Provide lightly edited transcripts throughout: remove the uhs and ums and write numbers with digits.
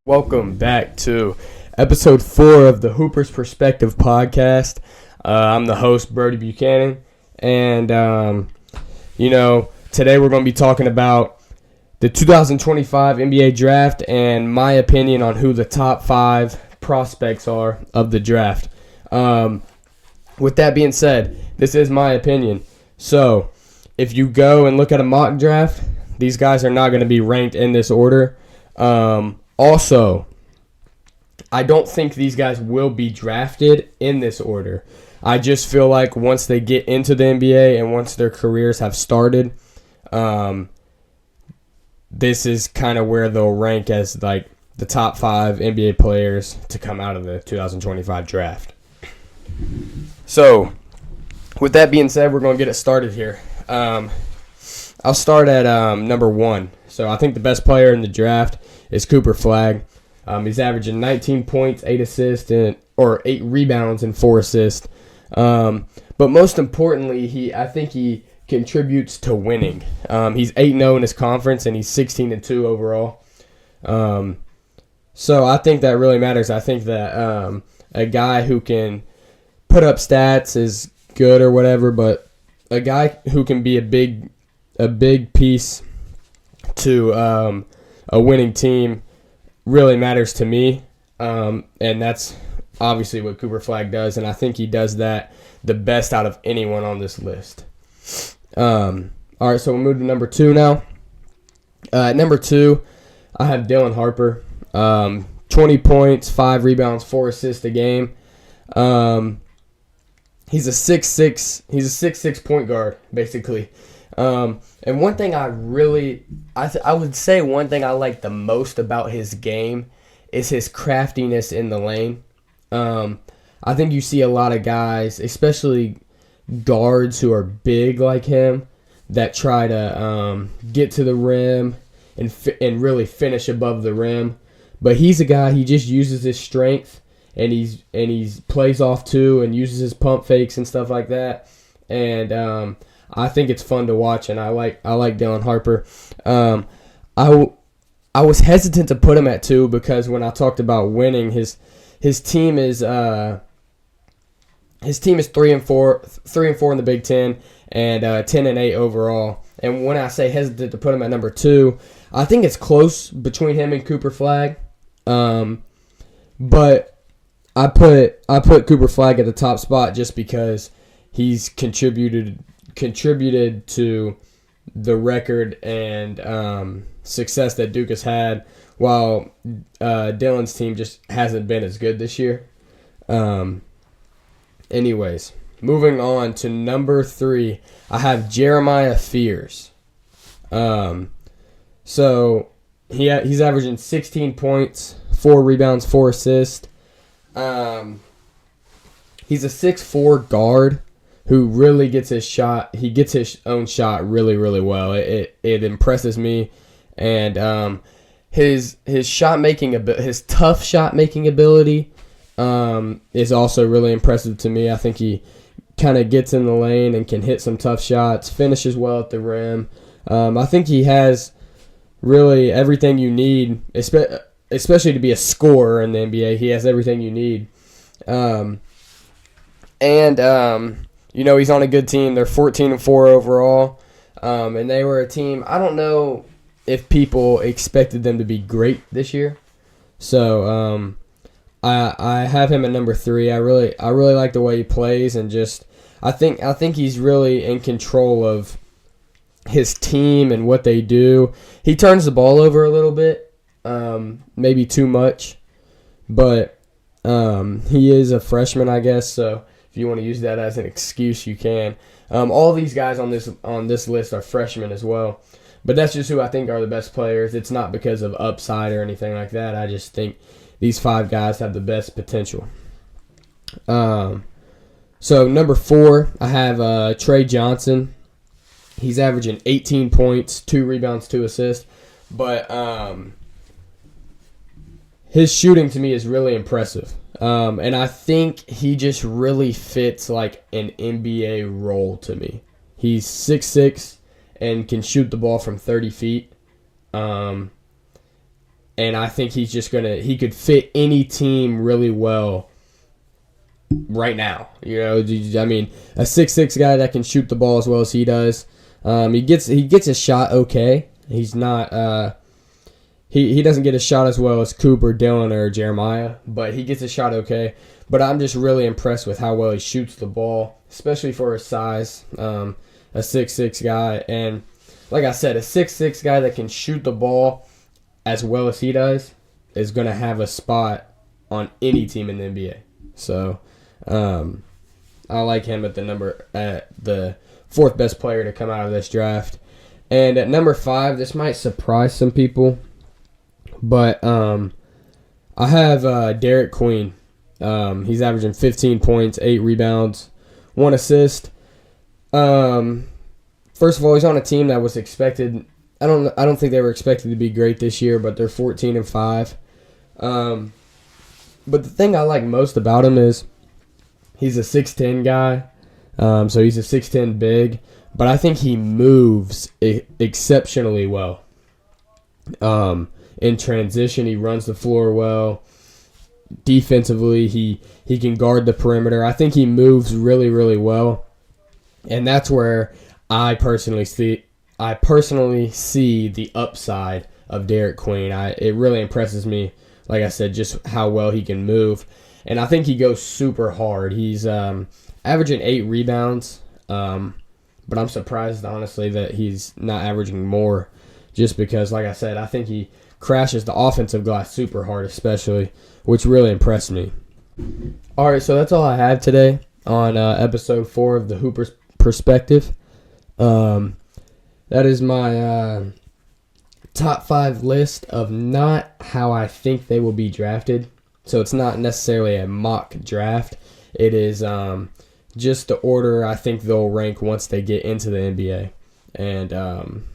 Welcome back to episode 4 of the Hoopers Perspective podcast. I'm the host, Brody Buchanan, and today we're going to be talking about the 2025 NBA draft and my opinion on who the top 5 prospects are of the draft. With that being said, this is my opinion. So, if you go and look at a mock draft, these guys are not going to be ranked in this order. Also, I don't think these guys will be drafted in this order. I just feel like once they get into the NBA and once their careers have started, this is kind of where they'll rank as like the top 5 NBA players to come out of the 2025 draft. So, with that being said, we're going to get it started here. I'll start at number 1. So, I think the best player in the draft is Cooper Flagg. He's averaging 19 points, 8 assists, or 8 rebounds and 4 assists. But most importantly, I think he contributes to winning. He's 8-0 in his conference, and he's 16-2 overall. So I think that really matters. I think that a guy who can put up stats is good or whatever, but a guy who can be a big piece to a winning team really matters to me, and that's obviously what Cooper Flagg does, and I think he does that the best out of anyone on this list. All right, so we'll move to number 2 now. Number 2, I have Dylan Harper. 20 points, 5 rebounds, 4 assists a game. He's a 6'6" point guard, basically. And one thing I would say one thing I like the most about his game is his craftiness in the lane. I think you see a lot of guys, especially guards who are big like him, that try to get to the rim and really finish above the rim. But he's a guy, he just uses his strength and he's plays off too and uses his pump fakes and stuff like that. And I think it's fun to watch, and I like Dylan Harper. I was hesitant to put him at 2 because when I talked about winning, his team is 3-4 in the Big Ten and 10-8 overall. And when I say hesitant to put him at number 2, I think it's close between him and Cooper Flagg. But I put Cooper Flagg at the top spot just because he's contributed to the record and success that Duke has had, while Dylan's team just hasn't been as good this year. Anyways, moving on to number 3, I have Jeremiah Fears. So he's averaging 16 points, 4 rebounds, 4 assists. He's a 6'4" guard who really gets his shot. He gets his own shot really, really well. It impresses me, and his shot making his tough shot making ability is also really impressive to me. I think he kind of gets in the lane and can hit some tough shots, finishes well at the rim. I think he has really everything you need, especially to be a scorer in the NBA. He has everything you need. He's on a good team. They're 14-4 overall, and they were a team. I don't know if people expected them to be great this year, so I have him at number 3. I really like the way he plays, and just I think he's really in control of his team and what they do. He turns the ball over a little bit, maybe too much, but he is a freshman, I guess, so if you want to use that as an excuse, you can. All these guys on this list are freshmen as well, but that's just who I think are the best players. It's not because of upside or anything like that. I just think these 5 guys have the best potential. So number 4, I have Trey Johnson. He's averaging 18 points, 2 rebounds, 2 assists, but his shooting to me is really impressive. And I think he just really fits like an NBA role to me. He's 6'6" and can shoot the ball from 30 feet. And I think he could fit any team really well right now. I mean, a 6'6" guy that can shoot the ball as well as he does. He gets his shot okay. He's not he doesn't get a shot as well as Cooper, Dylan, or Jeremiah, but he gets a shot okay. But I'm just really impressed with how well he shoots the ball, especially for his size. A 6'6" guy, and like I said, a 6'6" guy that can shoot the ball as well as he does is going to have a spot on any team in the NBA. So I like him at the fourth best player to come out of this draft. And at number 5, this might surprise some people, but I have Derek Queen. He's averaging 15 points, 8 rebounds, 1 assist. First of all, he's on a team that was expected. I don't think they were expected to be great this year, but they're 14-5. But the thing I like most about him is he's a 6'10" guy. So he's a 6'10" big, but I think he moves exceptionally well. In transition, he runs the floor well. Defensively, he can guard the perimeter. I think he moves really, really well. And that's where I personally see the upside of Derek Queen. It really impresses me, like I said, just how well he can move. And I think he goes super hard. He's averaging 8 rebounds, but I'm surprised, honestly, that he's not averaging more, just because, like I said, I think he crashes the offensive glass super hard, especially, which really impressed me. All right, so that's all I have today on episode 4 of the Hooper's Perspective. That is my top 5 list of not how I think they will be drafted. So it's not necessarily a mock draft. It is just the order I think they'll rank once they get into the NBA. And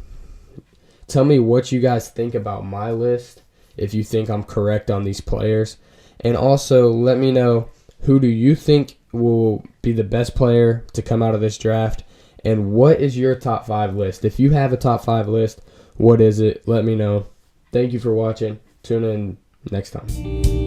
tell me what you guys think about my list, if you think I'm correct on these players. And also let me know, who do you think will be the best player to come out of this draft? And what is your top 5 list? If you have a top 5 list, what is it? Let me know. Thank you for watching. Tune in next time.